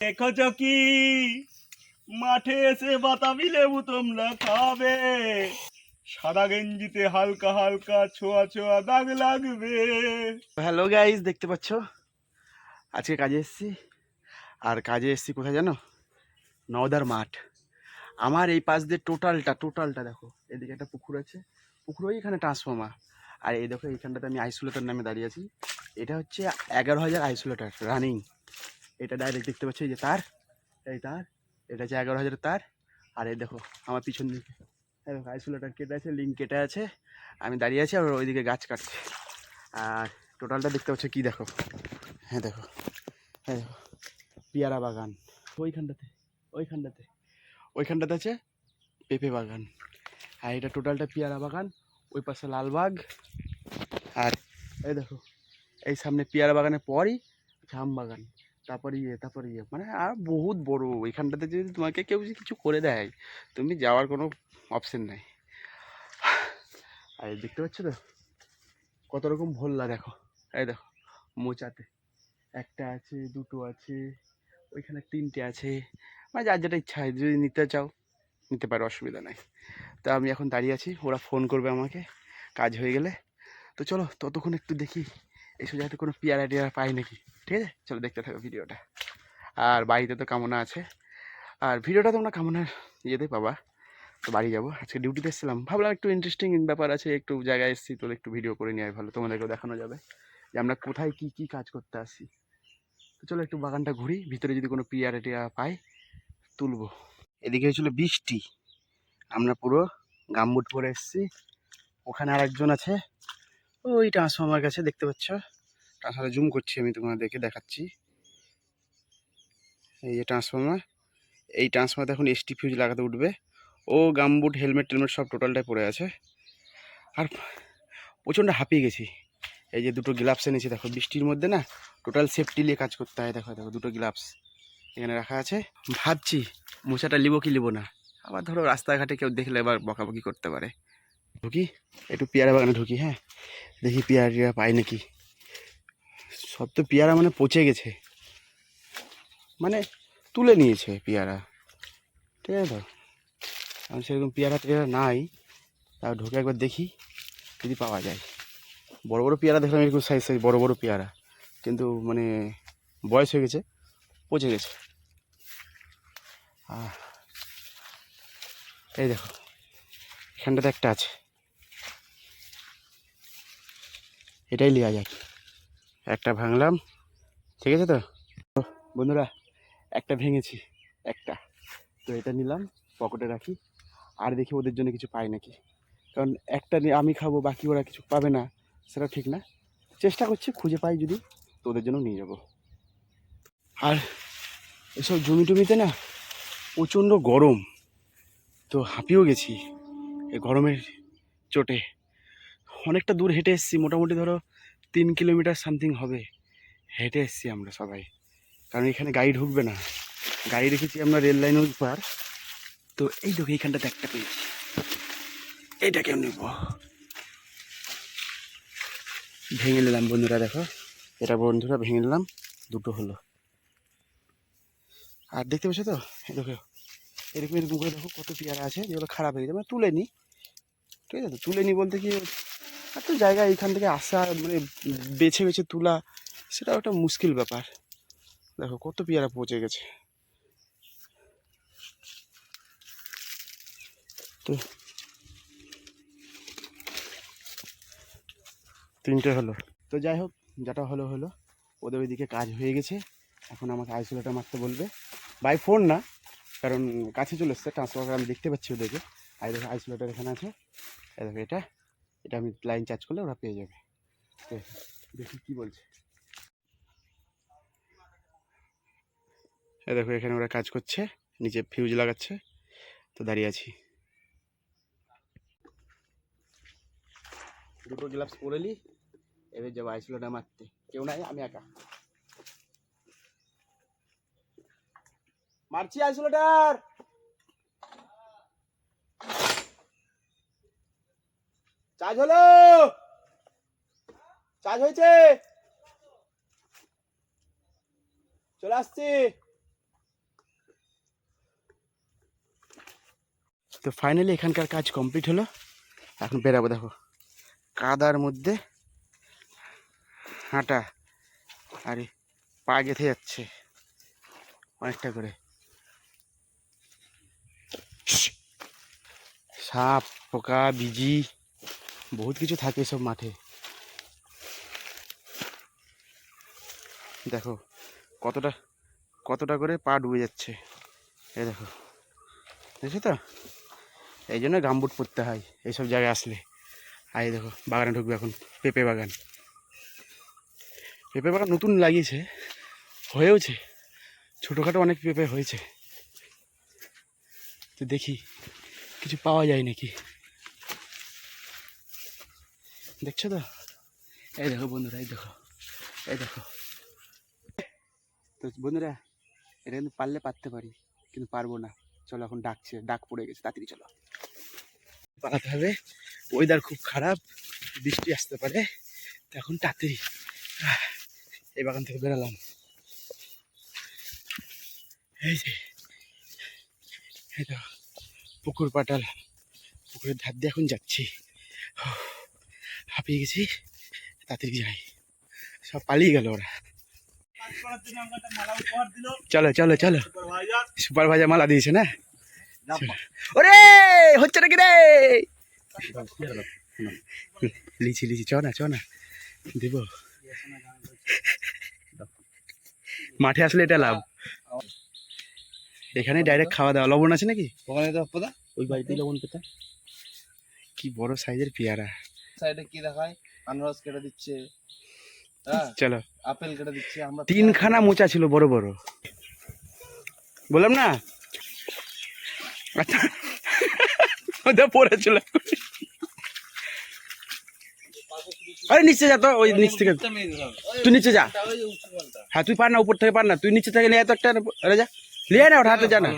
দেখছো কি মাঠে এসে বাতাবি লেবু তোমরা খাবে, সাদা গেঞ্জিতে হালকা হালকা ছোঁয়া ছোঁয়া দাগ লাগবে। হ্যালো গাইস, দেখতে পাচ্ছ আজকে কাজে এসেছি। আর কাজে এসেছি কোথায় জানো? নওদার মাঠ। আমার এই পাশ দিয়ে টোটালটা দেখো, এদিকে একটা পুকুর আছে, পুকুর এখানে ট্রান্সফর্মার। আর এই দেখো এইখানটাতে আমি আইসোলেটর নামে দাঁড়িয়ে আছি। এটা হচ্ছে 11,000 আইসোলেটর রানিং। এটা ডাইরেক্ট দেখতে পাচ্ছ, এই যে তার, এই তার, এটা হচ্ছে 11,000 তার। আর এই দেখো আমার পিছন দিকে দেখো আইসোলেটর কেটে আছে, লিঙ্ক কেটে আছে, আমি দাঁড়িয়ে আছি আর ওইদিকে গাছ কাটছে। আর টোটালটা দেখতে পাচ্ছ কি দেখো, হ্যাঁ দেখো, হ্যাঁ দেখো পেয়ারা বাগান ওইখানটাতে আছে পেঁপে বাগান। আর এটা টোটালটা পেয়ারা বাগান, ওই পাশে লালবাগ। আর এই দেখো এই সামনে পেয়ারা বাগানের পরই জাম বাগান, তারপরে ইয়ে মানে আর বহুত বড়। ওইখানটাতে যদি তোমাকে কেউ যদি কিছু করে দেয়, তুমি যাওয়ার কোনো অপশন নাই। আর দেখতে পাচ্ছ তো কত রকম ভোল্লা, দেখো এই দেখো মোচাতে একটা আছে, দুটো আছে, ওইখানে তিনটে আছে। মানে যার যেটা ইচ্ছা হয়, যদি নিতে চাও নিতে পারো, অসুবিধা নাই। তা আমি এখন দাঁড়িয়ে আছি, ওরা ফোন করবে আমাকে কাজ হয়ে গেলে। তো চলো ততক্ষণ একটু দেখি এই সোজাতে কোনো পেয়ারা টেয়ারা পাই নাকি। ঠিক আছে, চলো দেখতে থাকো ভিডিওটা। আর বাড়িতে তো কামনা আছে, আর ভিডিওটা তোমরা কামনার ইয়েতে পাবা। তো বাড়ি যাবো, আজকে ডিউটিতে এসেছিলাম, ভাবলাম একটু ইন্টারেস্টিং ব্যাপার আছে, একটু জায়গায় এসেছি, তো একটু ভিডিও করে নেওয়াই ভালো, তোমাদেরকেও দেখানো যাবে যে আমরা কোথায় কি কি কাজ করতে আসি। তো চলো একটু বাগানটা ঘুরি, ভিতরে যদি কোনো পেয়ারা টেয়ারা পাই তুলবো। এদিকে হয়েছিল বৃষ্টি, আমরা পুরো গামবুট পরে এসেছি। ওখানে আর একজন আছে ওই ট্রান্সফর্মার কাছে, দেখতে পাচ্ছ, ট্রান্সফর্মার জুম করছি আমি, তোমাদেরকে দেখাচ্ছি। এই যে ট্রান্সফর্মার, এই ট্রান্সফর্মার এখন এসটি ফিউজ লাগাতে উঠবে। ও গামবুট হেলমেট টেলমেট সব টোটালটাই পরে আছে। আর প্রচণ্ড হাঁপিয়ে গেছি। এই যে দুটো গ্লাভস এনেছি, দেখো বৃষ্টির মধ্যে না টোটাল সেফটি নিয়ে কাজ করতে হয়। দেখো দেখো দুটো গ্লাভস এখানে রাখা আছে। ভাবছি মোচাটা লিবো কি লিবো না, আবার ধরো রাস্তাঘাটে কেউ দেখলে এবার বকাবকি করতে পারে। ঢুকি একটু পেয়ারা বাগানে ঢুকি, হ্যাঁ দেখি পেয়ারা টিয়ারা পাই নাকি। সব তো পেয়ারা মানে পচে গেছে, মানে তুলে নিয়েছে পেয়ারা। ঠিক আছে, তো এখন সেরকম পেয়ারা টেয়ারা নাই, তাও ঢুকে একবার দেখি যদি পাওয়া যায়। বড় বড় পেয়ারা দেখলাম, এরকম সাইজ সাইজ বড় বড় পেয়ারা, কিন্তু মানে বয়স হয়ে গেছে, পচে গেছে। এই দেখো এখানটাতে একটা আছে, এটাই নেওয়া যাক। একটা ভাঙলাম, ঠিক আছে। তো বন্ধুরা একটা ভেঙেছি, একটা, তো এটা নিলাম পকেটে রাখি, আর দেখি ওদের জন্য কিছু পাই নাকি। কারণ একটা আমি খাবো, বাকি ওরা কিছু পাবে না, সেটা ঠিক না। চেষ্টা করছি, খুঁজে পাই যদি তো ওদের জন্য নিয়ে যাব। আর এসব জমি টমিতে না প্রচণ্ড গরম, তো হাঁপিয়েও গেছি এই গরমের চোটে। অনেকটা দূর হেঁটে এসেছি, মোটামুটি ধরো 3 কিলোমিটার সামথিং হবে হেঁটে এসেছি আমরা সবাই, কারণ এখানে গাড়ি ঢুকবে না। গাড়ি রেখেছি আমরা রেল লাইনের উপর। তো এই দেখো এইখানটাতে একটা পেয়েছি, এইটা কেউ নেব, ভেঙে নিলাম বন্ধুরা। দেখো এটা বন্ধুরা ভেঙে নিলাম, দুটো হলো। আর দেখতে পাচ্ছ তো দেখো এরকম এরকম করে দেখো কত পেয়ারা আছে যেগুলো খারাপ হয়ে গেছে, মানে তুলে নিই। ঠিক আছে, তো তুলে নিই বলতে কি, এত জায়গা এইখান থেকে আসা, মানে বেছে বেছে তোলা, সেটাও একটা মুশকিল ব্যাপার। দেখো কত পেয়ারা পচে গেছে। তো 3টে হলো, তো যাই হোক যেটা হলো হলো, ওদের ওইদিকে কাজ হয়ে গেছে। এখন আমাকে আইসোলেটার মারতে বলবে, বাই ফোন না, কারণ কাছে চলে এসছে ট্রান্সফার, আমি দেখতে পাচ্ছি ওদেরকে। আর দেখো আইসোলেটার এখানে আছে, এই দেখো এটা, এটা আমি লাইন চার্জ করলে ওরা পেয়ে যাবে। তো দেখি কী বলছে। এই দেখো এখানে ওরা কাজ করছে, নিচে ফিউজ লাগাচ্ছে, তো দাঁড়িয়ে আছি। দুটো গ্লাভস পরে নি, এবার যাবো আইসোলেটার মারতে, কেউ নাই, আমি একা মারছি আইসোলেটার। চার্জ হলো, চার্জ হয়েছে, চলে আসছি। তো ফাইনালি এখানকার কাজ কমপ্লিট হলো, এখন বেরাবো। দেখো কাদার মধ্যে হাঁটা, আরে পা গেঁথে যাচ্ছে অনেকটা করে। সাপ পোকা বিজি বহুত কিছু থাকে সব মাঠে। দেখো কতটা কতটা করে পা ডুবে যাচ্ছে, এই দেখো, দেখছো তো? এই জন্য গামবুট পরতে হয় এইসব জায়গায় আসলে। আর এই দেখো বাগানে ঢুকবে এখন, পেঁপে বাগান। পেঁপে বাগান নতুন লাগিয়েছে, হয়েওছে, ছোটোখাটো অনেক পেঁপে হয়েছে। তো দেখি কিছু পাওয়া যায় নাকি, দেখছো তো? এই দেখো বন্ধুরা, এই দেখো, এই দেখো। তো বন্ধুরা এটা কিন্তু পারলে পারতে পারি, কিন্তু পারবো না। চলো এখন ডাকছে, ডাক পড়ে গেছে, তাড়াতাড়ি চলো পালাতে হবে। ওয়েদার খুব খারাপ, বৃষ্টি আসতে পারে, তো এখন তাড়াতাড়ি এই বাগান থেকে বেরালাম। এই যে এই তো পুকুর পাটাল, পুকুরের ধার দিয়ে এখন যাচ্ছি। হাঁপিয়ে গেছি, তাড়াতাড়ি যাই। সব পালিয়ে গেল ওরা। চলো চলো চলো, সুপারভাইজার মালা দিয়েছে না? ওরে হচ্ছে নাকি রে? লিচি লিচি, চ না চ না, দিব। মাঠে আসলে এটা লাভ, এখানে ডাইরেক্ট খাওয়া দাওয়া। লবণ আছে নাকি ওখানে? তো ওই বাড়িতেই লবণ পেতা। কি বড় সাইজের পেয়ারা, সাইডে কি দেখায়? আনারস কেটে দিচ্ছে, চলো আপেল কেটে দিচ্ছে। আমরা তিনখানা মোচা ছিল বড় বড়, বললাম না? আচ্ছা ওটা পড়েছিল। আরে নিচে যা তো, ওই নিচ থেকে তুই নিচে যা। হ্যাঁ তুই পার না, উপর থেকে পার না, তুই নিচে থেকে নিয়ে তো একটা। আরে যা লিয়ে না, ওটা হাতে যা না।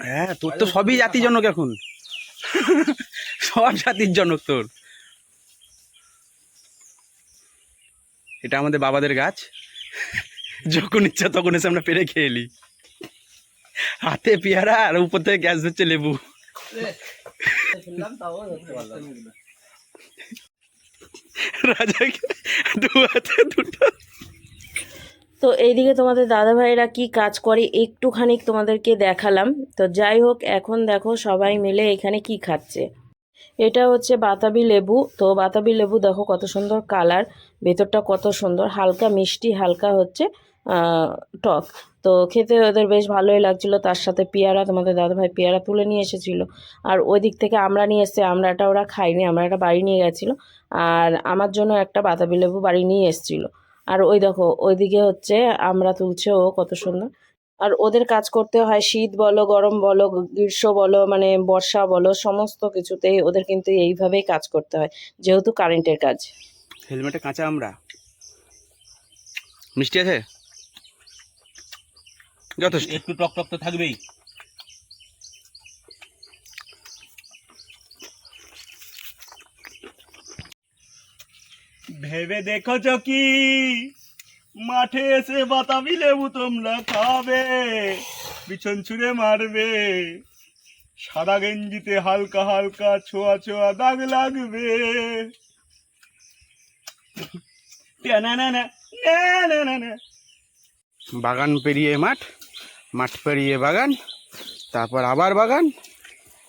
হ্যাঁ তোর তো সবই জাতিজনক এখন, সব জাতির জনক তোর। এটা আমাদের বাবাদের গাছ, যখন ইচ্ছা তখন এসে আমরা পেরে খেয়ে এলি। হাতে পেয়ারা আর উপর থেকে গ্যাস হচ্ছে লেবু। রাজাকে দু হাতে দুটো। তো এইদিকে তোমাদের দাদাভাইরা কি কাজ করে একটুখানি তোমাদেরকে দেখালাম। তো যাই হোক, এখন দেখো সবাই মিলে এখানে কি খাচ্ছে। এটা হচ্ছে বাতাবি লেবু। তো বাতাবি লেবু দেখো কত সুন্দর কালার, ভেতরটা কত সুন্দর, হালকা মিষ্টি, হালকা হচ্ছে টক। তো খেতে ওদের বেশ ভালোই লাগছিলো। তার সাথে পেয়ারা, তোমাদের দাদাভাই পেয়ারা তুলে নিয়ে এসেছিলো। আর ওই দিক থেকে আমরা নিয়ে এসেছি, আমরাটা ওরা খাইনি, আমরা একটা বাড়ি নিয়ে গেছিলো। আর আমার জন্য একটা বাতাবি লেবু বাড়ি নিয়ে এসেছিলো। আর ওই দেখো ওইদিকে হচ্ছে আমরা তুলছে, ও কত সুন্দর। আর ওদের কাজ করতে হয় শীত বলো, গরম বলো, গ্রীষ্ম বলো, মানে বর্ষা বলো, সমস্ত কিছুতেই ওদের কিন্তু এইভাবেই কাজ করতে হয়, যেহেতু কারেন্টের কাজ। হেলমেটে কাঁচা আমরা, মিষ্টি আছে যথেষ্ট, একটু টক টক তো থাকবেই। ভেবে দেখেছ কি মাঠে এসে বাতাবি লেবু তোমরা খাবে, পিছন ছুঁড়ে মারবে, সাদা গেঞ্জিতে হালকা হালকা ছোঁয়া ছোঁয়া দাগ লাগবে। বাগান পেরিয়ে মাঠ, মাঠ পেরিয়ে বাগান, তারপর আবার বাগান,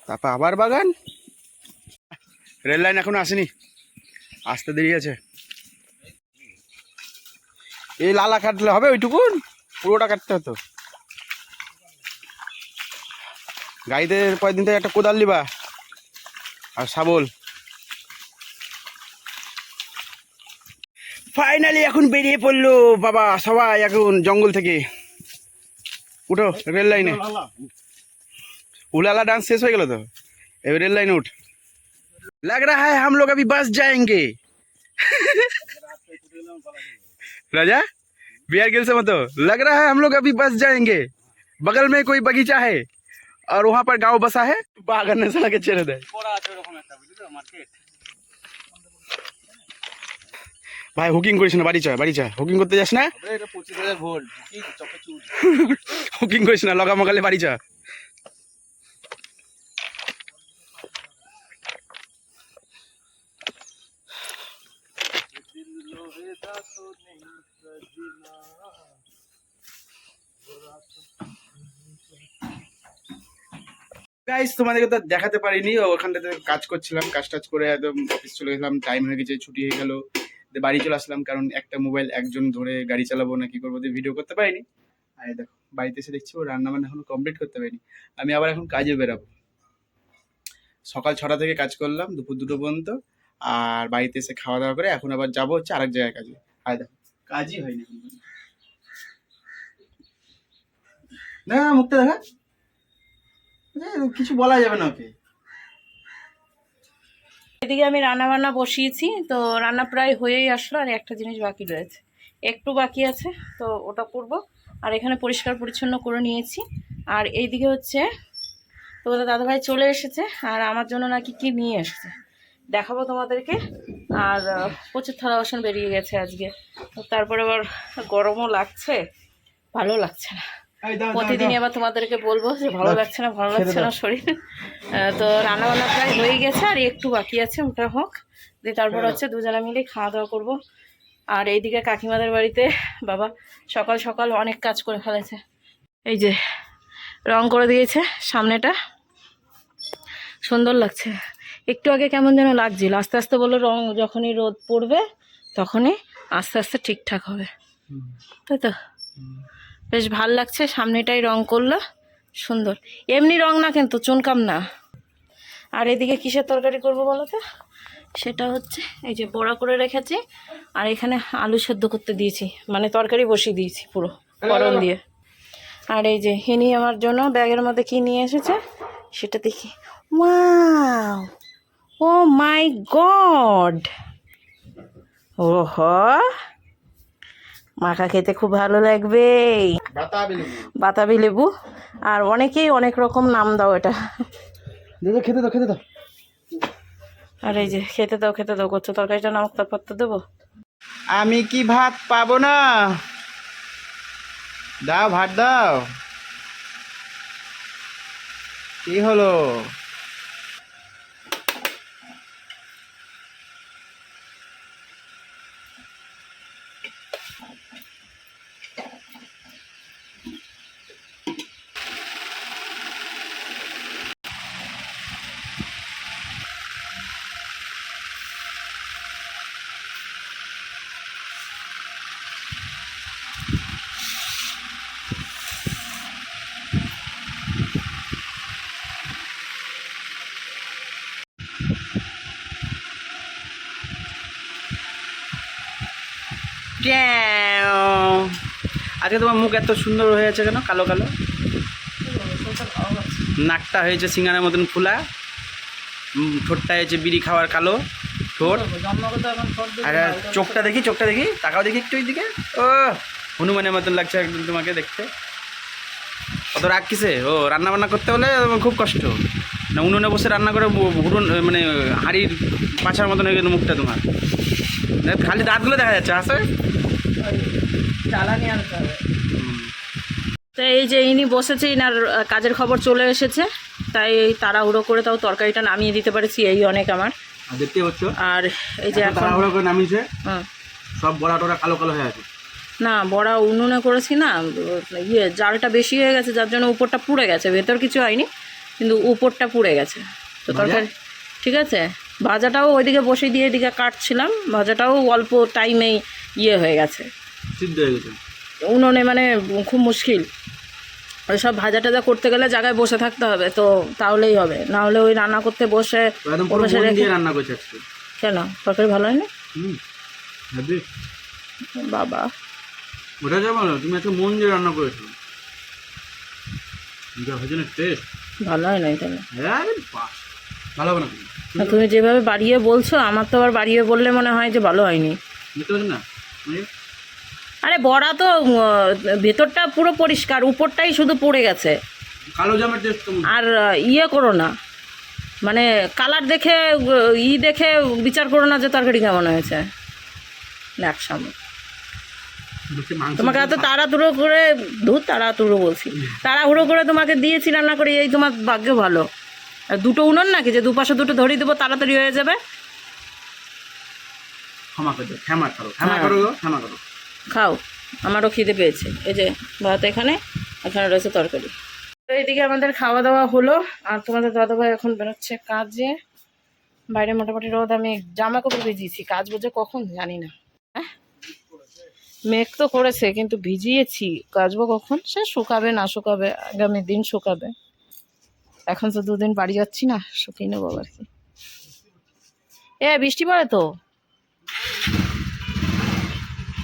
তারপর আবার বাগান। রেল লাইন এখনো আসেনি, আসতে দেরি আছে। এই লালা কাটলে হবে ওইটুকুন, পুরোটা কাটতে হতো। গাড়িতে কয়েকদিন থেকে একটা কোদাল নিবা আর শাবল। ফাইনালি এখন বেরিয়ে পড়লো বাবা সবাই এখন জঙ্গল থেকে। উঠো রেল লাইনে, उलाला डांस शेष हो गया तो अब रेल लाइन उठ। लग रहा है हम लोग अभी बस जाएंगे। राजा बिहार गिल से मत, लग रहा है हम लोग अभी बस जाएंगे, बगल में कोई बगीचा है और वहाँ पर गांव बसा है, बागन ने सला के चेहरे दे। भाई हुकिंग करिस ना, बाड़ी च बाड़ी च हुकिंग करते जास ना, 25,000 ভোল্ট কি চপে চুল हुकिंग करिस ना, लगा मगले बाड़ी च গাইস তোমাদেরকে তো দেখাতে পারিনি, ওখানটাতে কাজ করছিলাম, কাজ টাজ করে একদম অফিস চলে গেলাম, টাইম হয়ে গেছে, ছুটি হয়ে গেল, বাড়ি চলে আসলাম, কারণ একটা মোবাইল একজন ধরে গাড়ি চালাবো না কি করবো, ভিডিও করতে পারিনি। আর দেখো বাড়িতে এসে দেখছি ও রান্না বান্না এখনো কমপ্লিট করতে পারিনি। আমি আবার এখন কাজে বেরাবো, সকাল 6টা থেকে কাজ করলাম দুপুর 2টো পর্যন্ত, আর বাড়িতে এসে খাওয়া দাওয়া করে এখন আবার যাবো হচ্ছে আরেক জায়গায় কাজে। আর দেখো কাজই হয়নি এখন পর্যন্ত। না মুখটা দেখা, কিছু বলা যাবে না ওকে। এদিকে আমি রান্না বান্না বসিয়েছি, তো রান্না প্রায় হয়েই আসলো, আর একটা জিনিস বাকি রয়েছে, একটু বাকি আছে, তো ওটা করব। আর এখানে পরিষ্কার পরিচ্ছন্ন করে নিয়েছি। আর এইদিকে হচ্ছে তোমাদের দাদাভাই চলে এসেছে, আর আমার জন্য নাকি কি নিয়ে এসেছে দেখাবো তোমাদেরকে। আর প্রচুর থালা বাসন বেরিয়ে গেছে আজকে, তো তারপরে আবার গরমও লাগছে, ভালো লাগছে না। প্রতিদিনই আবার তোমাদেরকে বলবো যে ভালো লাগছে না শরীর। তো রান্নাবান্না প্রায় হয়ে গেছে, আর একটু বাকি আছে, ওটা হোক, দিয়ে তারপর হচ্ছে দুজনে মিলে খাওয়া দাওয়া করবো। আর এইদিকে কাকিমাদের বাড়িতে বাবা সকাল সকাল অনেক কাজ করে ফেলেছে। এই যে রং করে দিয়েছে সামনেটা, সুন্দর লাগছে। একটু আগে কেমন যেন লাগছিল, আস্তে আস্তে বললো রং যখনই রোদ পড়বে তখনই আস্তে আস্তে ঠিকঠাক হবে, তাই তো? বেশ ভাল লাগছে, সামনেটাই রং করলো সুন্দর, এমনি রং না কিন্তু চুনকাম না। আর এদিকে কিসের তরকারি করব বলো তো, সেটা হচ্ছে এই যে বড়া করে রেখেছি, আর এখানে আলু সেদ্ধ করতে দিয়েছি, মানে তরকারি বসিয়ে দিয়েছি পুরো গরম দিয়ে। আর এই যে হিনি আমার জন্য ব্যাগের মধ্যে কি নিয়ে এসেছে সেটা দেখি। ওয়াও, ও মাই গড, ওহো, মাখা খেতে খুব ভালো লাগবে, বাতাবি লেবু। আর অনেকেই অনেক রকম নাম দাও এটা, খেতে দাও খেতে দাও। আর এই যে খেতে দাও করছো, তরকারিটা নামক তারপর দেবো। আমি কি ভাত পাবো না? দাও ভাত দাও। কি হলো? আজকে তোমার মুখ এত সুন্দর হয়েছে কেন, কালো কালো? নাকটা হয়েছে সিঙ্গারের মতন ফুলা, ঠোঁটটা হয়েছে বিড়ি খাওয়ার কালো ঠোঁট। আর চোখটা দেখি তাকাও দেখি একটু ওইদিকে, ও হনুমানের মতন লাগছে একদম তোমাকে দেখতে। কত রাগ কিসে? ও রান্না বান্না করতে হলে খুব কষ্ট না, উনুনে বসে রান্না করে ঘুরুন, মানে হাড়ির পাছার মতন হয়ে গেল মুখটা তোমার, খালি দাঁতগুলো দেখা যাচ্ছে। আসে জ্বালানি আনতে হবে। তো এই যে ইনি বসেছে, ইনার কাজের খবর চলে এসেছে, তাই এই তাড়াহুড়ো করে তাও তরকারিটা নামিয়ে দিতে পারছি, এই অনেক আমার। দেখতে পাচ্ছ, আর এই যে এখন তাড়াহুড়ো করে নামিয়েছে, সব বড়া টড়া কালো কালো হয়ে আছে। না, বড়া উনুনে করেছি না, জালটা বেশি হয়ে গেছে, যার জন্য উপরটা পুড়ে গেছে, ভেতর কিছু হয়নি কিন্তু উপরটা পুড়ে গেছে। তো তরকারি ঠিক আছে, ভাজাটাও ওইদিকে বসিয়ে দিয়ে এদিকে কাটছিলাম, ভাজাটাও অল্প টাইমেই হয়ে গেছে, সিদ্ধ হয়ে গেছে উনুনে, মানে খুব মুশকিল। ওই সব ভাজা টাজা করতে গেলে জায়গায় বসে থাকতে হবে, তো তাহলেই হবে, না হলে ওই রান্না করতে বসে রান্না করছে। কেন তরকারি ভালো হয়নি বাবা? ওটা যাবো না, তুমি আজকে মন দিয়ে রান্না করেছো, টেস্ট ভালো হয় নাই তাহলে ভালো হবে না। তুমি যেভাবে বাড়িয়ে বলছো, আমার তো আবার বাড়িয়ে বললে মনে হয় যে ভালো হয়নি। না আরে বড়া তো ভেতরটা পুরো পরিষ্কার, উপরটাই শুধু পড়ে গেছে, কালো জামের টেস্ট। আর করো না, মানে কালার দেখে দেখে বিচার করো না যে তরকারি কেমন হয়েছে। একসামে তোমাকে এত তাড়াহুড়ো করে তাড়াহুড়ো করে তোমাকে দিয়েছি রান্না করে, এই তোমার ভাগ্য ভালো। দুটো উনুন নাকি যে দুপাশে দুটো ধরিয়ে দেবো, তাড়াতাড়ি হয়ে যাবে। ক্ষমা করে দাও, ক্ষমা করো, ক্ষমা করো গো, ক্ষমা করো। খাও, আমারও খিদে পেয়েছে। এই যে ভাত এখানে, এখানে রয়েছে তরকারি। তো এইদিকে আমাদের খাওয়া দাওয়া হলো, আর তোমাদের দাদাভাই এখন বেরোচ্ছে কাজে। বাইরে মোটামুটি রোদ, আমি জামা কাপড় ভিজিয়েছি, কাজ বুঝে কখন জানি না। হ্যাঁ, মেঘ তো করেছে কিন্তু ভিজিয়েছি, কাচবো কখন? সে শুকাবে না শুকাবে, আগামী দিন শুকাবে। এখন তো 2 দিন বাড়ি যাচ্ছি না, শুকিয়ে নেবো আর কি। বৃষ্টি পড়ে তো।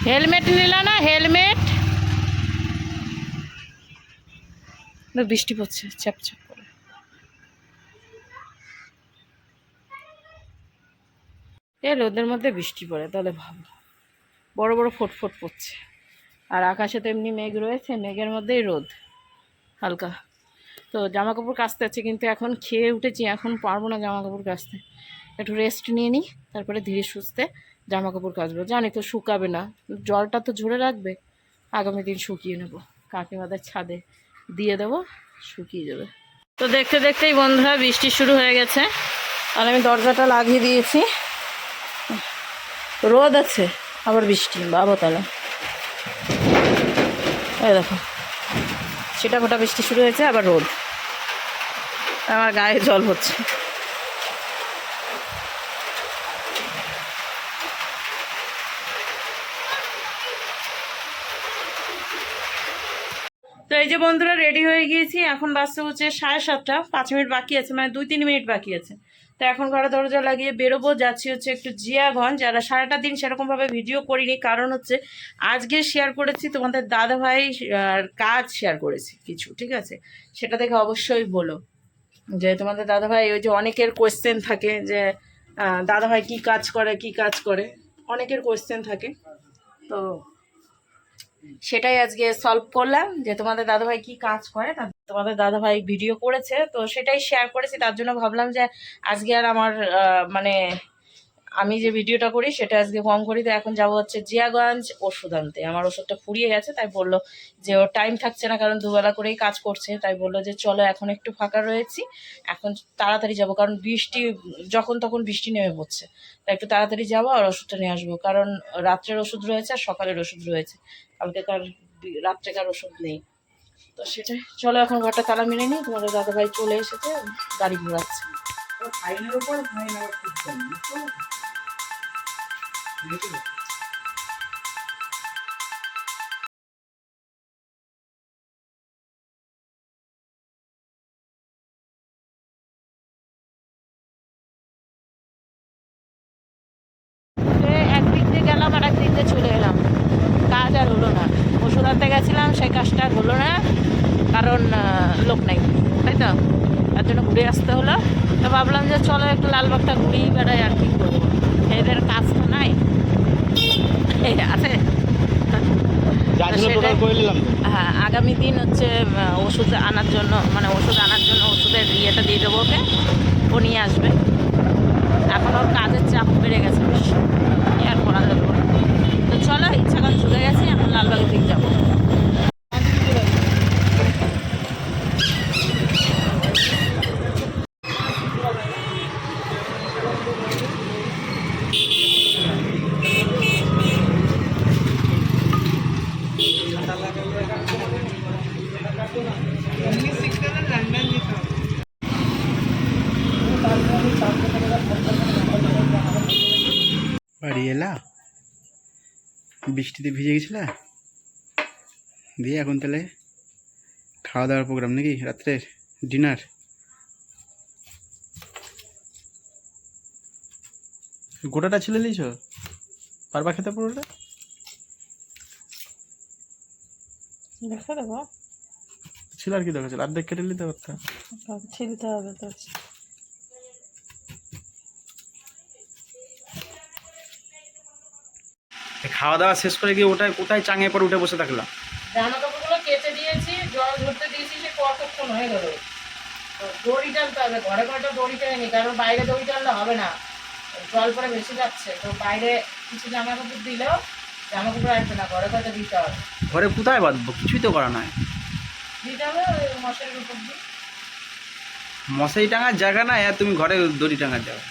হেলমেট নিলা না? হেলমেট। বৃষ্টি পড়ছে চাপ চাপ করে। রোদের মধ্যে বৃষ্টি পড়ে, তাহলে ভাবো, বড় বড় ফোট পড়ছে। আর আকাশে তো এমনি মেঘ রয়েছে, মেঘের মধ্যেই রোদ হালকা। তো জামা কাপড় কাচতে আছে, কিন্তু এখন খেয়ে উঠেছি, এখন পারবো না জামা কাপড় কাচতে। একটু রেস্ট নিয়ে নিই, তারপরে ধীরে সুস্থে জামা কাপড় কাচবো। জানি তো শুকাবে না, জলটা তো ঝরে রাখবে, আগামী দিন শুকিয়ে নেবো, কাকিমাদের ছাদে দিয়ে দেবো, শুকিয়ে যাবে। তো দেখতে দেখতেই বন্ধুরা বৃষ্টি শুরু হয়ে গেছে, আর আমি দরজাটা লাগিয়ে দিয়েছি। রোদ আছে আবার বৃষ্টি, বাবা তাহলে এই দেখো, সেটা ফোটা বৃষ্টি শুরু হয়েছে, আবার রোদ, আমার গায়ে জল হচ্ছে। তো এই যে বন্ধুরা রেডি হয়ে গিয়েছি, এখন বাসতে হচ্ছে 7:30, 5 মিনিট বাকি আছে, মানে 2-3 মিনিট বাকি আছে। তো এখন ঘরে দরজা লাগিয়ে বেরোবো, যাচ্ছি হচ্ছে একটু জিয়াগঞ্জ। আর সারাটা দিন সেরকমভাবে ভিডিও করিনি, কারণ হচ্ছে আজকে শেয়ার করেছি তোমাদের দাদাভাই কাজ শেয়ার করেছি কিছু, ঠিক আছে? সেটা দেখে অবশ্যই বলো যে তোমাদের দাদাভাই, ওই যে অনেকের কোয়েশ্চেন থাকে যে দাদাভাই কি কাজ করে, অনেকের কোয়েশ্চেন থাকে। তো সেটাই আজকে সলভ করলাম, যে তোমাদের দাদাভাই কি কাজ করে, তোমাদের দাদাভাই ভিডিও করেছে, তো সেটাই শেয়ার করেছি। তার জন্য ভাবলাম যে আজকে আর আমার মানে আমি যে ভিডিওটা করি সেটা আজকে কম করি। তো এখন যাবো হচ্ছে জিয়াগঞ্জ ওষুধ আনতে, আমার ওষুধটা ফুরিয়ে গেছে, তাই বললো যে ওর টাইম থাকছে না, কারণ দুবেলা করেই কাজ করছে, তাই বললো যে চলো এখন একটু ফাঁকা রয়েছি, এখন তাড়াতাড়ি যাব, কারণ বৃষ্টি যখন তখন বৃষ্টি নেমে পড়ছে, তাই একটু তাড়াতাড়ি যাবো আর ওষুধটা নিয়ে আসবো, কারণ রাত্রের ওষুধ রয়েছে আর সকালের ওষুধ রয়েছে, কালকেকার রাত্রেকার ওষুধ নেই। তো সেটাই, চলো এখন ঘরটা তালা মেরে নিই, তোমাদের দাদাভাই চলে এসেছে, গাড়ি ঘোরাচ্ছে। ফাইনের উপর ফাইন আবার ঠিক জানি একদিক দিয়ে গেলাম আর একদিক দিয়ে চলে এলাম, কাজ আর হলো না। ওষুধ আনতে গেছিলাম, সেই কাজটা আর হলো না, কারণ লোক নেই, তাই তো, তার জন্য ঘুরে আসতে হলো। তো ভাবলাম যে চলো একটু লালবাগটা ঘুরেই বেড়াই, আর কি করবো, এদের কাজ তো নাই আছে। হ্যাঁ, আগামী দিন হচ্ছে ওষুধ আনার জন্য, মানে ওষুধ আনার জন্য ওষুধের ইয়েটা দিয়ে দেবো ওকে, ও নিয়ে আসবে। এখন ওর কাজের চাপ বেড়ে গেছে বেশি, আর করা যাবে না। তো চলো, ইচ্ছাগঞ্জ চলে গেছি, এখন লালবাগের দিকে যাবো। বাড়ি এলা, বৃষ্টিতে ভিজে গেছিলা, দিয়ে এখন তাহলে খাওয়া দাওয়ার প্রোগ্রাম নাকি, রাত্রের ডিনার? গোটাটা ছিলে নিয়েছ, পারবা খেতে পুরোটা? দেখো দেখো, ছিল আর কি দরকার ছিল, অর্ধেক কেটে নিতে পারতাম। ছিলতে হবে তো। খাওয়া দাওয়া শেষ করে গিয়ে কোথায় চাঙে পরে উঠে বসে থাকলাম। জামা কাপড়গুলো কেচে দিয়েছি, জল ধরতে দিয়েছি, সে কতক্ষণ হয়ে গেল। দড়ি টানতে হবে, ঘরে ঘরে দড়ি টানি, কারণ বাইরে দড়ি টানলে হবে না, জল পরে বেশি যাচ্ছে। তো বাইরে কিছু জামা কাপড় দিলেও জামা কাপড় আসবে না, ঘরে ঘরে দিতে হবে। ঘরে কোথায় বাঁধবো, কিছুই তো করা নাই। দিতে হবে ওই মশারির উপর দিয়ে। মশারি টাঙার জায়গা নাই, আর তুমি ঘরে দড়ি টাঙার জায়গা।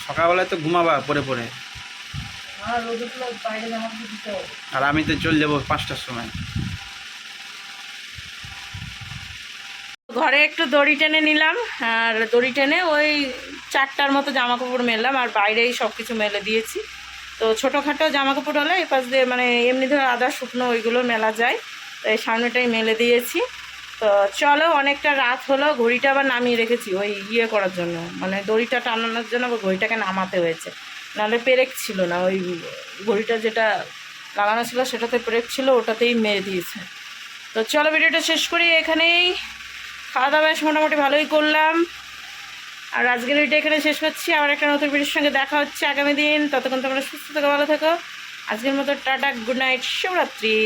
সকালবেলায় তো ঘুমাবা পরে পরে, আর আমি তো চলে যাবো 5টার সময়। ঘরে একটু দড়ি টেনে নিলাম, আর দড়ি টেনে ওই 4টার মতো জামা কাপড় মেললাম, আর বাইরেই সব কিছু মেলে দিয়েছি। তো ছোটোখাটো জামা কাপড় হলে এই পাশ দিয়ে মানে এমনি ধরে আদা শুকনো ওইগুলো মেলা যায়, তো এই সামনেটাই মেলে দিয়েছি। তো চলো, অনেকটা রাত হলো, ঘড়িটা আবার নামিয়ে রেখেছি ওই ইয়ে করার জন্য, মানে দড়িটা টানানোর জন্য আবার ঘড়িটাকে নামাতে হয়েছে, নাহলে পেরেক ছিল না, ওই ঘড়িটা যেটা লাগানো ছিল সেটাতে পেরেক ছিল, ওটাতেই মেরে দিয়েছে। তো চলো ভিডিওটা শেষ করি এখানেই। খাওয়া দাওয়া বেশ মোটামুটি ভালোই করলাম, আর আজকের ভিডিও এখানে শেষ করছি। আবার একটা নতুন ভিডিওর সঙ্গে দেখা হচ্ছে আগামী দিন। ততক্ষণ তোমরা সুস্থ থেকো, ভালো থেকো। আজকের মতো টাটা, গুড নাইট, শুভরাত্রি।